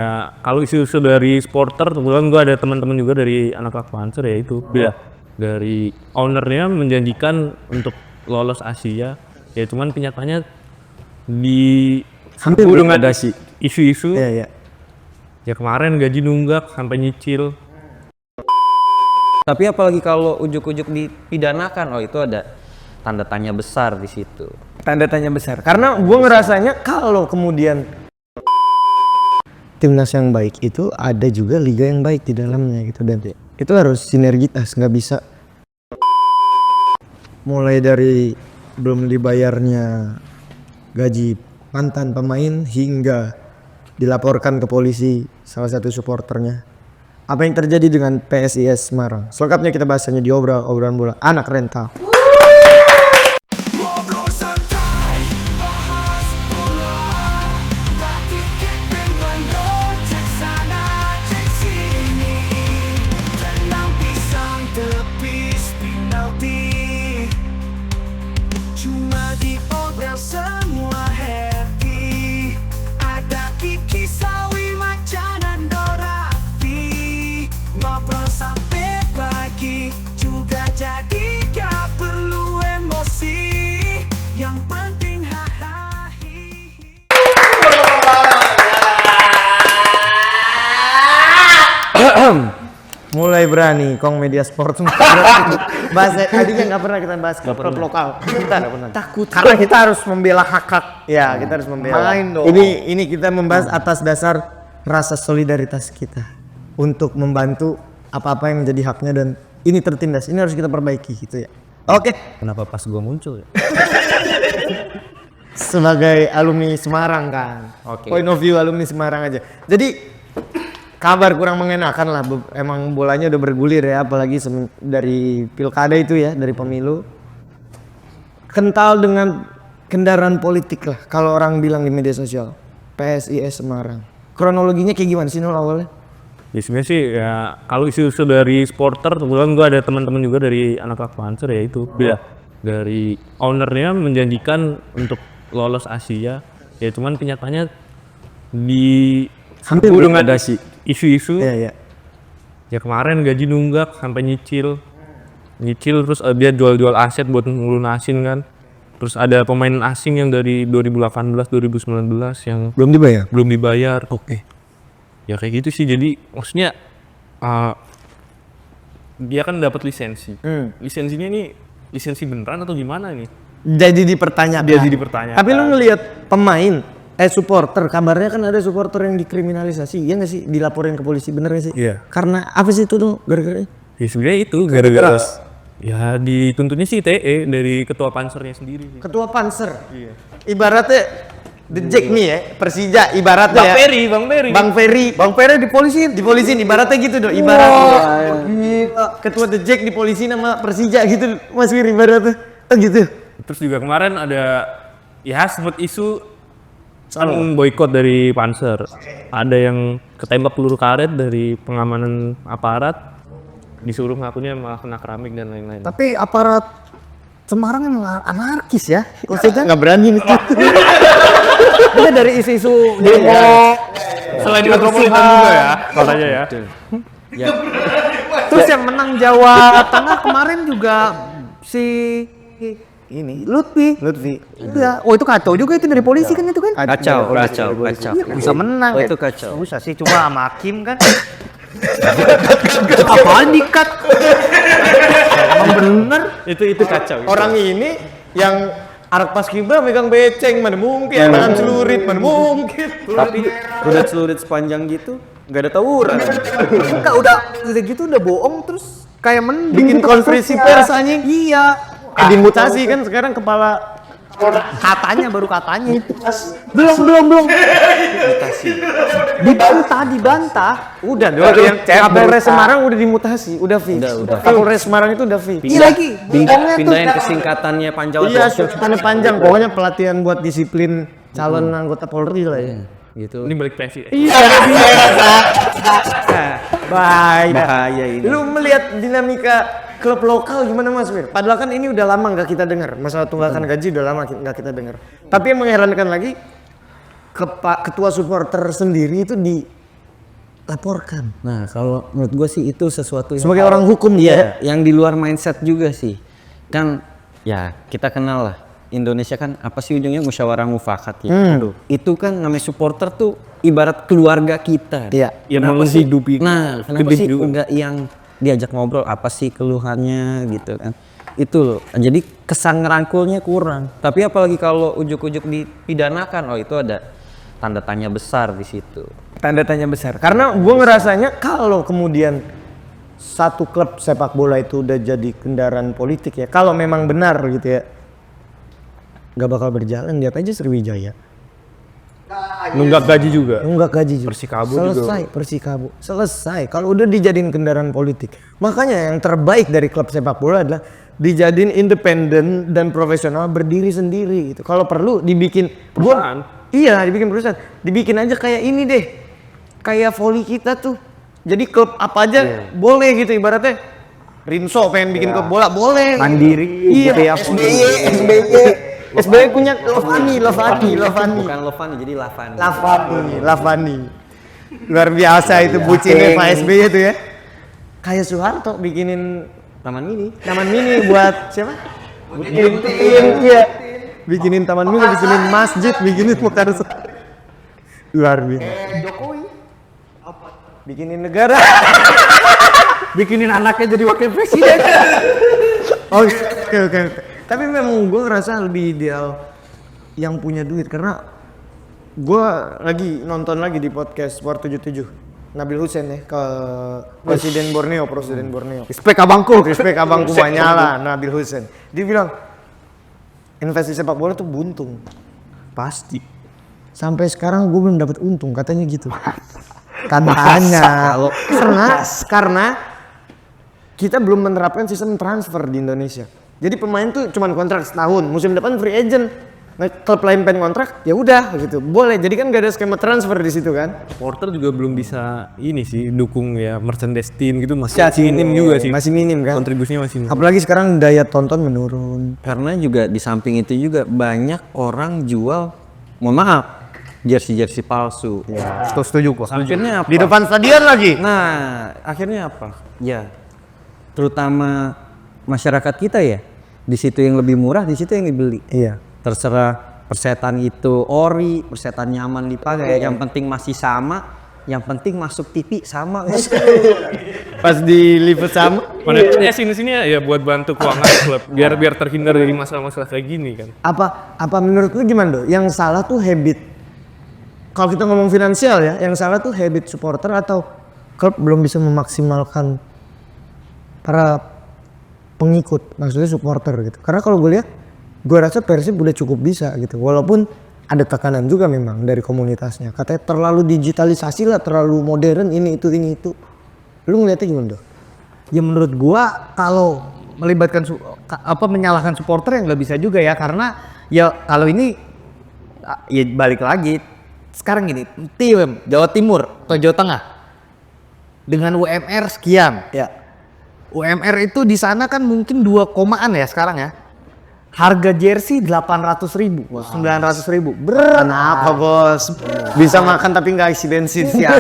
Ya, kalau isu-isu dari supporter, kebetulan gue ada teman-teman juga dari anak Akvancer ya itu, dari ownernya menjanjikan untuk lolos Asia, ya cuman kenyataannya di Hampir dengan ada sih. isu-isu, Iya. ya kemarin gaji nunggak sampai nyicil. Tapi apalagi kalau ujuk-ujuk dipidanakan, oh itu ada tanda tanya besar di situ. Tanda tanya besar. Karena gue ngerasanya kalau kemudian timnas yang baik itu ada juga liga yang baik di dalamnya gitu, dan itu harus sinergitas, nggak bisa mulai dari belum dibayarnya gaji mantan pemain hingga dilaporkan ke polisi salah satu supporternya. Apa yang terjadi dengan PSIS Semarang? Selengkapnya kita bahasnya di obrolan bola anak rental. Mulai berani Kong Media Sport bahas tadinya nggak pernah kita bahas klub lokal, kita takut karena kita harus membela hak ya, kita harus membela. Ini kita membahas atas dasar rasa solidaritas kita untuk membantu apa-apa yang menjadi haknya, dan ini tertindas, ini harus kita perbaiki gitu ya. Oke. Kenapa pas gua muncul ya? Sebagai alumni Semarang kan, point of view alumni Semarang aja. Jadi kabar kurang mengenakan lah, emang bolanya udah bergulir ya, apalagi dari pilkada itu ya, dari pemilu. Kental dengan kendaraan politik lah kalau orang bilang di media sosial. PSIS Semarang. Kronologinya kayak gimana sih Nol awalnya? Ya sebenarnya sih ya kalau isu-isu dari supporter, kebetulan gue ada teman-teman juga dari anak Akvancer ya itu, dari ownernya menjanjikan untuk lolos Asia, ya cuman kenyataannya di Hampir dengan ada sih. isu-isu. Iya. Ya kemarin gaji nunggak sampai nyicil terus dia jual aset buat ngelunasin kan. Terus ada pemain asing yang dari 2018 2019 yang belum dibayar. Oke. Ya kayak gitu sih, jadi maksudnya dia kan dapat lisensi. Lisensinya ini lisensi beneran atau gimana nih? Jadi dipertanyakan. Tapi lu ngelihat pemain supporter, kabarnya kan ada supporter yang dikriminalisasi, iya nggak sih, dilaporin ke polisi, bener nggak sih? Iya. Karena apa sih itu tuh gara-gara? Ya sebenarnya itu gara-gara ya dituntutnya sih TE dari ketua pansernya sendiri. Ketua panser. Iya. Ibaratnya The Jack nih ya, Persija ibaratnya ya. Bang Ferry dipolisin ibaratnya gitu dong, ibaratnya. Ketua The Jack dipolisin sama Persija gitu, Mas Wiri ibaratnya. Gitu. Terus juga kemarin ada ya sempat isu kan boykot dari Panser. Ada yang ketembak peluru karet dari pengamanan aparat, disuruh ngakunya malah kena keramik dan lain-lain. Tapi aparat Semarang emang anarkis ya, maksudnya nggak berani nih. Ini dari isu-isu demo, Selain metropolitan juga ya, katanya ya. terus yang menang Jawa Tengah kemarin juga si ini Lutfi. Iya. Oh itu kacau juga itu dari polisi kan itu kan? Kacau. Iya, bisa menang. Oh, itu kacau. Bisa sih, cuma sama Hakim kan. Apaan dikat? Emang bener. Itu kacau. Orang ini yang anak paskibra megang beceng, mana mungkin, tangan celurit, mana mungkin. Tapi udah celurit sepanjang gitu, nggak ada tawuran. Enggak, udah gitu udah bohong terus kayak bikin konferensi pers anjing. Iya. Dimutasi kan sekarang kepala baru katanya. Belum. Mutasi. Dibantah. Udah dong. Kapolres Semarang udah dimutasi, udah fix. Udah. Kapolres Semarang itu udah fix. Iya lagi. Pindahin ke singkatannya panjang. Iya, singkatannya panjang. Pokoknya pelatihan buat disiplin calon anggota Polri lah ya. Gitu. Ini balik presiden. Iya. Bahaya ini. Lu melihat dinamika klub lokal gimana Mas Wir? Padahal kan ini udah lama nggak kita dengar, masalah tunggakan gaji udah lama nggak kita dengar. Tapi yang mengherankan lagi, ketua supporter sendiri itu laporkan. Nah, kalau menurut gue sih itu sesuatu yang Sebagai orang hukum iya, yang di luar mindset juga sih. Kan ya kita kenal lah. Indonesia kan apa sih ujungnya musyawarah mufakat ya. Itu kan namanya supporter tuh ibarat keluarga kita. Iya. Ya Kenapa sih? menghidupi. Nah, kenapa sih enggak yang diajak ngobrol apa sih keluhannya gitu kan. Itu loh. Jadi kesan ngerangkulnya kurang. Tapi apalagi kalau ujuk-ujuk dipidanakan, oh itu ada tanda tanya besar di situ. Tanda tanya besar. Karena gue ngerasanya kalau kemudian satu klub sepak bola itu udah jadi kendaraan politik ya, kalau memang benar gitu ya, nggak bakal berjalan. Lihat aja Sriwijaya. Nunggak gaji juga. Nunggak gaji juga. Persikabo selesai, Persikabo. Selesai. Kalau udah dijadiin kendaraan politik. Makanya yang terbaik dari klub sepak bola adalah dijadiin independen dan profesional, berdiri sendiri gitu. Kalau perlu dibikin Perusahaan. Iya, dibikin perusahaan. Dibikin aja kayak ini deh. Kayak voli kita tuh. Jadi klub apa aja boleh gitu ibaratnya. Rinso pengen bikin klub bola boleh. Mandiri Iya, gitu ya. SBY punya Lovani. Bukan Lovani, jadi Lavani. Lavani. Luar biasa itu bucinnya Pak SBY itu ya. Kayak Soeharto bikinin Taman Mini. buat siapa? Iya. Bikinin taman mini, bikinin masjid, bikinin mekanisme. Luar biasa. Jokowi bikinin negara. Bikinin anaknya jadi wakil presiden. Oke. Tapi memang gue ngerasa lebih ideal yang punya duit karena gue lagi nonton lagi di podcast Sport 77 Nabil Hussein ya ke Presiden Borneo. Respect abangku Manyala Nabil Hussein. Dia bilang investasi sepak bola tuh buntung. Pasti. Sampai sekarang gue belum dapat untung katanya gitu. Katanya karena kita belum menerapkan sistem transfer di Indonesia. Jadi pemain tuh cuma kontrak setahun, musim depan free agent. Nah, klub lain pengen kontrak, ya udah gitu. Boleh. Jadi kan gak ada skema transfer di situ kan. Supporter juga belum bisa ini sih dukung ya merchandise team gitu masih minim juga sih. Masih minim kan. Kontribusinya masih minim. Apalagi sekarang daya tonton menurun. Karena juga di samping itu juga banyak orang jual, mohon maaf, jersey palsu. Ya, setuju kok. Akhirnya apa? Di depan stadion lagi. Nah, akhirnya apa? Ya, terutama masyarakat kita ya, di situ yang lebih murah, di situ yang dibeli. Iya. Terserah persetan itu ori, persetan nyaman dipakai, yang penting masih sama, yang penting masuk TV sama. Pas di live sama. Padahal sini ya buat bantu keuangan klub biar terhindar dari masalah-masalah kayak gini kan. Apa menurut lu gimana, Do? Yang salah tuh habit. Kalau kita ngomong finansial ya, yang salah tuh habit supporter atau klub belum bisa memaksimalkan para pengikut, maksudnya supporter gitu. Karena kalau gue lihat, gue rasa Persib udah cukup bisa gitu. Walaupun ada tekanan juga memang dari komunitasnya. Katanya terlalu digitalisasi lah, terlalu modern, ini itu. Lu ngeliatnya gimana, Do? Ya menurut gua kalau melibatkan menyalahkan supporter yang nggak bisa juga ya, karena ya kalau ini ya balik lagi sekarang gini, tim Jawa Timur atau Jawa Tengah dengan UMR sekian ya, UMR itu di sana kan mungkin 2 komaan ya sekarang ya, harga jersey 800.000, 900.000, berat. Kenapa bos? Bisa makan tapi nggak isi bensin ya.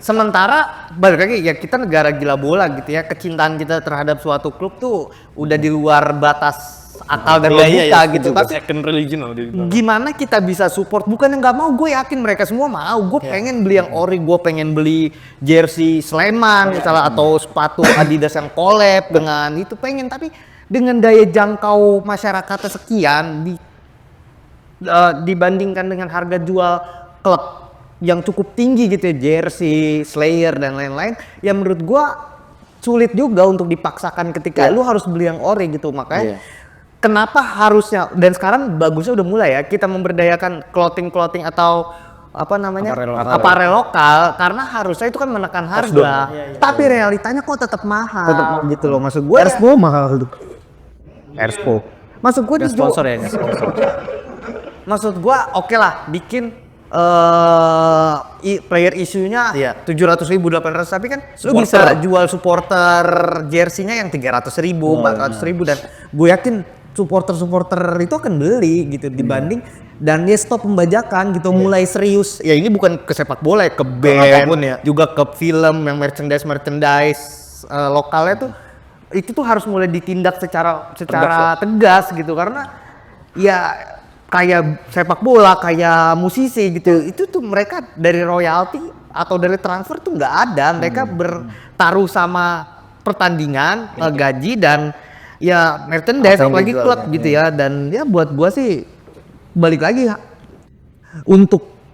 Sementara balik lagi ya, kita negara gila bola gitu ya, kecintaan kita terhadap suatu klub tuh udah di luar batas akal dan logika gitu. Tapi Second religion loh dia. gimana kita bisa support? Bukan yang nggak mau, gue yakin mereka semua mau. Gue pengen beli yang ori, gue pengen beli jersey Sleman misalnya atau sepatu Adidas yang collab dengan itu pengen. Tapi dengan daya jangkau masyarakatnya sekian dibandingkan dengan harga jual klub yang cukup tinggi gitu ya, jersey, Slayer dan lain-lain, ya menurut gua sulit juga untuk dipaksakan ketika lu harus beli yang ori gitu. Makanya kenapa harusnya, dan sekarang bagusnya udah mulai ya kita memberdayakan clothing atau apa namanya apparel lokal, karena harusnya itu kan menekan harga. Tapi realitanya kok tetap mahal gitu loh. Maksud gua Erspo mahal tuh. Erspo. Maksud gua Sponsor ya. maksud gua oke lah bikin player isunya 700.000, 800, tapi kan lu bisa jual supporter jersey-nya yang 300.000, 400.000, dan gue yakin supporter itu akan beli gitu dibanding dan dia stop pembajakan gitu, mulai serius. Ya ini bukan ke sepak bola ya, ke band, apapun ya. juga ke film yang merchandise lokalnya tuh itu tuh harus mulai ditindak secara tegas gitu, karena ya kayak sepak bola, kayak musisi gitu, itu tuh mereka dari royalti atau dari transfer tuh nggak ada, mereka bertaruh sama pertandingan, gaji dan ya merchandise, apalagi klub gitu ya. Dan ya buat gua sih balik lagi untuk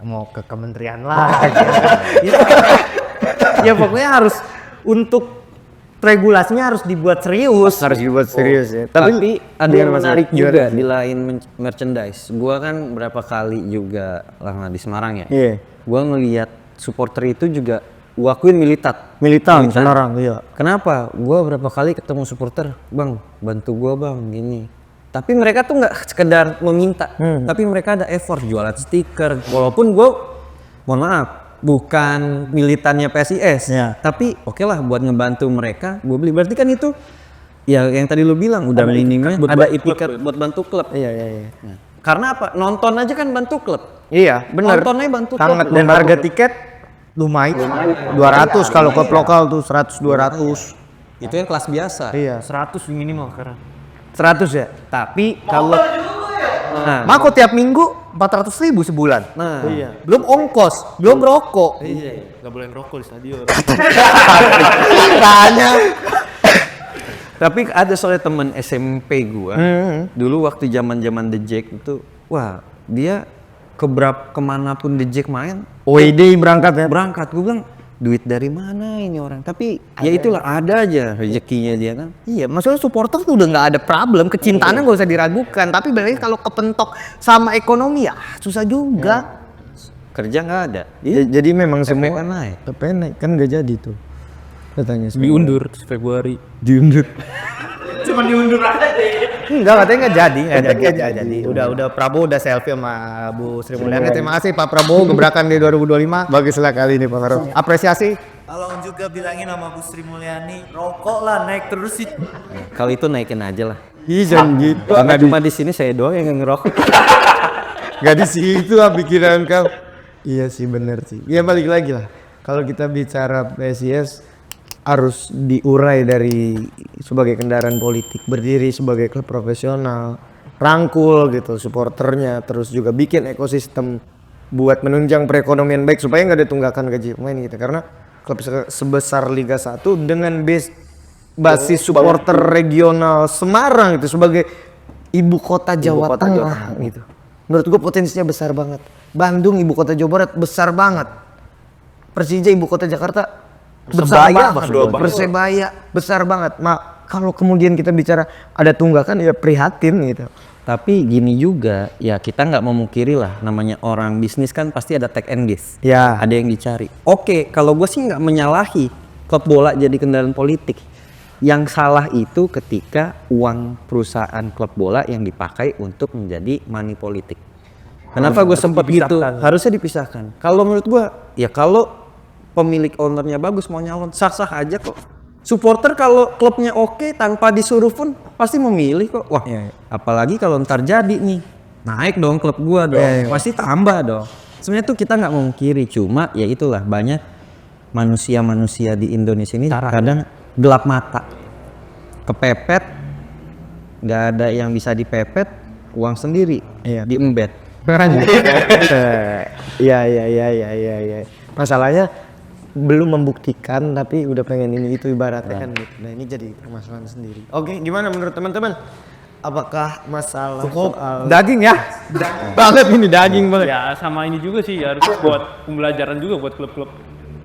mau ke kementerian lah. Ya pokoknya harus untuk regulasinya harus dibuat serius. Ya. Tapi ada yang Mas menarik Ari, juga di lain merchandise. Gua kan berapa kali juga lama di Semarang ya. Iya. Gua ngelihat supporter itu juga gua akuin militan. Semarang, iya. Kenapa? Gua berapa kali ketemu supporter, "Bang, bantu gua Bang, gini." Tapi mereka tuh nggak sekedar meminta, tapi mereka ada effort jualan stiker. Walaupun gua mohon maaf, bukan militannya PSIS, Ya. tapi oke lah buat ngebantu mereka, gue beli. Berarti kan itu ya yang tadi lu bilang udah minimnya ada etiket buat bantu klub. Iya. Nah, karena apa? Nonton aja kan bantu klub. Iya, benar. Nontonnya bantu Sangat. klub. Dan harga tiket lumayan. 200 kalau klub lokal tuh 100-200. Itu yang kelas biasa. Iya. 100 minimal sekarang. 100 ya. Tapi kalau Nah, Mako tiap minggu 400.000 sebulan. nah, Iya. Belum ongkos, belum rokok. Gak boleh ngerokok di stadion. Tanya. tapi ada soalnya temen SMP gua. Dulu waktu zaman-zaman The Jack itu, wah, dia kemanapun The Jack main, WD berangkat ya. berangkat. Gue bilang, duit dari mana ini orang? Tapi ya itulah, ada aja rezekinya dia kan. Iya, maksudnya supporter tuh udah nggak ada problem, kecintaannya nggak usah diragukan. Tapi berarti kalau kepentok sama ekonomi ya susah juga. Kerja nggak ada. Jadi memang semua kan naik. PPN naik kan nggak jadi tuh. Katanya semua. Diundur Februari. Diundur. Enggak, katanya nggak jadi. Nggak jadi. Udah Prabowo udah selfie sama Bu Sri Mulyani. Terima kasih Pak Prabowo, gebrakan di 2025. Baguslah kali ini Pak Faruk. Apresiasi. Tolong juga bilangin sama Bu Sri Mulyani, rokok lah naik terus sih. Kalau itu naikin aja lah. Ih jangan gitu. Karena cuma di sini saya doang yang ngerokok. Gak di situ lah pikiran kau. Iya sih bener sih. Ya balik lagi lah. Kalau kita bicara PSIS harus diurai dari sebagai kendaraan politik, berdiri sebagai klub profesional, rangkul gitu supporternya, terus juga bikin ekosistem buat menunjang perekonomian baik supaya nggak ada tunggakan gaji pemain gitu. Karena klub sebesar Liga 1 dengan basis supporter regional Semarang itu sebagai ibu kota Jawa Tengah gitu. Menurut gue potensinya besar banget. Bandung ibu kota Jawa Barat besar banget. Persija ibu kota Jakarta besar banget. Persebaya besar banget. Kalau kemudian kita bicara ada tunggakan ya prihatin gitu. Tapi gini juga, ya kita nggak memungkiri lah, namanya orang bisnis kan pasti ada take and give. Ya. Ada yang dicari. Oke, kalau gue sih nggak menyalahi klub bola jadi kendaraan politik. Yang salah itu ketika uang perusahaan klub bola yang dipakai untuk menjadi money politik. Kenapa gue sempat gitu? Harusnya dipisahkan. Kalau menurut gue, ya kalau pemilik ownernya bagus mau nyalon, sah-sah aja kok. Supporter kalau klubnya oke tanpa disuruh pun pasti memilih kok. Wah, apalagi kalau ntar jadi nih, naik dong klub gua dong, pasti tambah dong. Sebenarnya tuh kita nggak memungkiri, cuma ya itulah banyak manusia-manusia di Indonesia ini kadang gelap mata, kepepet, nggak ada yang bisa dipepet, uang sendiri, diembed. Iya. Masalahnya belum membuktikan tapi udah pengen ini itu ibaratnya kan gitu. Nah ini jadi permasalahan sendiri. Oke, gimana menurut teman-teman? Apakah masalah soal Daging ya. banget ini daging banget? Ya sama ini juga sih harus buat pembelajaran juga buat klub-klub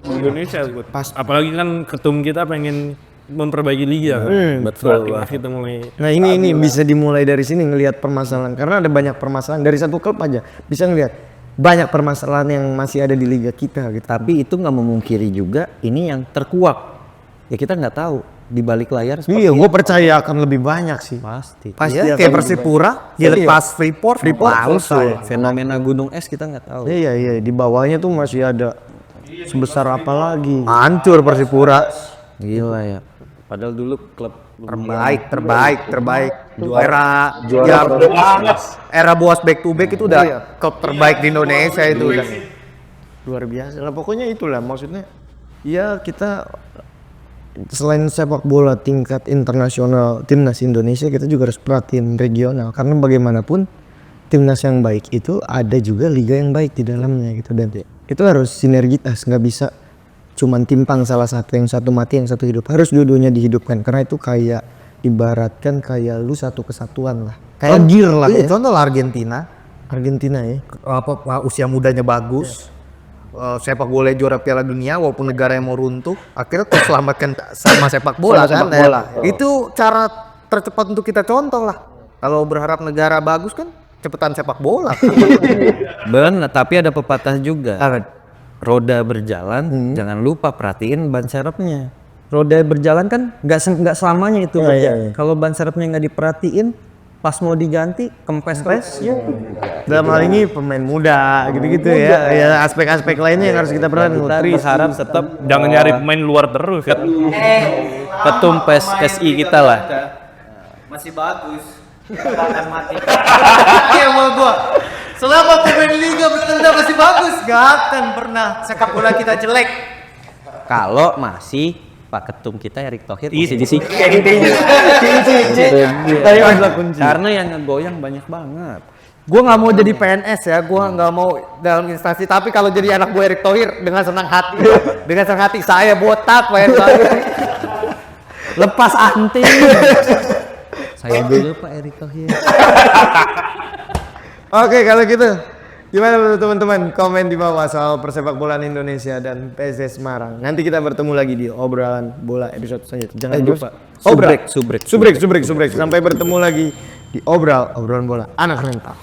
Indonesia buat apalagi kan ketum kita pengen memperbaiki liga kan. Betul. Kita mulai. Nah ini bisa dimulai dari sini ngelihat permasalahan karena ada banyak permasalahan dari satu klub aja bisa ngelihat banyak permasalahan yang masih ada di liga kita gitu. Tapi itu nggak memungkiri juga ini yang terkuak. Ya kita nggak tahu di balik layar. Iya, gue percaya akan lebih banyak sih. Pasti. Pasti Iya, kayak akan Persipura, dilepas Freeport Langsung. Fenomena gunung es kita nggak tahu. Iya, di bawahnya tuh masih ada sebesar apa lagi. hancur Persipura. Gila ya. Padahal dulu klub Terbaik. Era Boas back to back itu udah klub terbaik di Indonesia itu udah. Luar biasa lah, pokoknya itulah maksudnya. Ya kita selain sepak bola tingkat internasional timnas Indonesia, kita juga harus perhatiin regional, karena bagaimanapun timnas yang baik itu ada juga liga yang baik di dalamnya gitu, dan itu harus sinergitas, nggak bisa cuman timpang salah satu, yang satu mati yang satu hidup, harus dua-duanya dihidupkan, karena itu kayak ibaratkan kayak lu satu kesatuan lah, Kayak gear lah ya. Contoh lah Argentina ya. usia mudanya bagus. Sepak bola juara Piala Dunia walaupun negara yang mau runtuh, akhirnya terselamatkan sama sepak bola kan. Itu cara tercepat untuk kita contoh lah. Kalau berharap negara bagus kan cepetan sepak bola. Benar, tapi ada pepatah juga. Roda berjalan, jangan lupa perhatiin ban serepnya. Roda berjalan kan nggak selamanya itu berjalan. Kalau ban serepnya nggak diperhatiin, pas mau diganti kempes ya. Dalam hal ini pemain muda gitu-gitu ya. Ya aspek-aspek lainnya yang harus kita perhatikan. Kita berharap tetap Jangan nyari pemain luar terus kan. ketum PSSI kita lah. Masih bagus. Akan mati. Iya mau gua. Selama pemain liga bertanda masih bagus, gak akan pernah sepak bola kita jelek. Kalau masih Pak Ketum kita Erick Thohir masih di sini. Karena yang ngegoyang banyak banget. Gue nggak mau jadi PNS ya, gue nggak mau dalam instansi. Tapi kalau jadi anak gue Erick Thohir dengan senang hati, saya botak main banget. Lepas anting. Saya dulu Pak Erick Thohir. Oke, kalau gitu gimana menurut teman-teman? Komen di bawah soal persepak bolaan Indonesia dan PSS Semarang. Nanti kita bertemu lagi di obrolan bola episode selanjutnya. Jangan lupa Subrek. Sampai bertemu lagi di obrolan bola anak rental.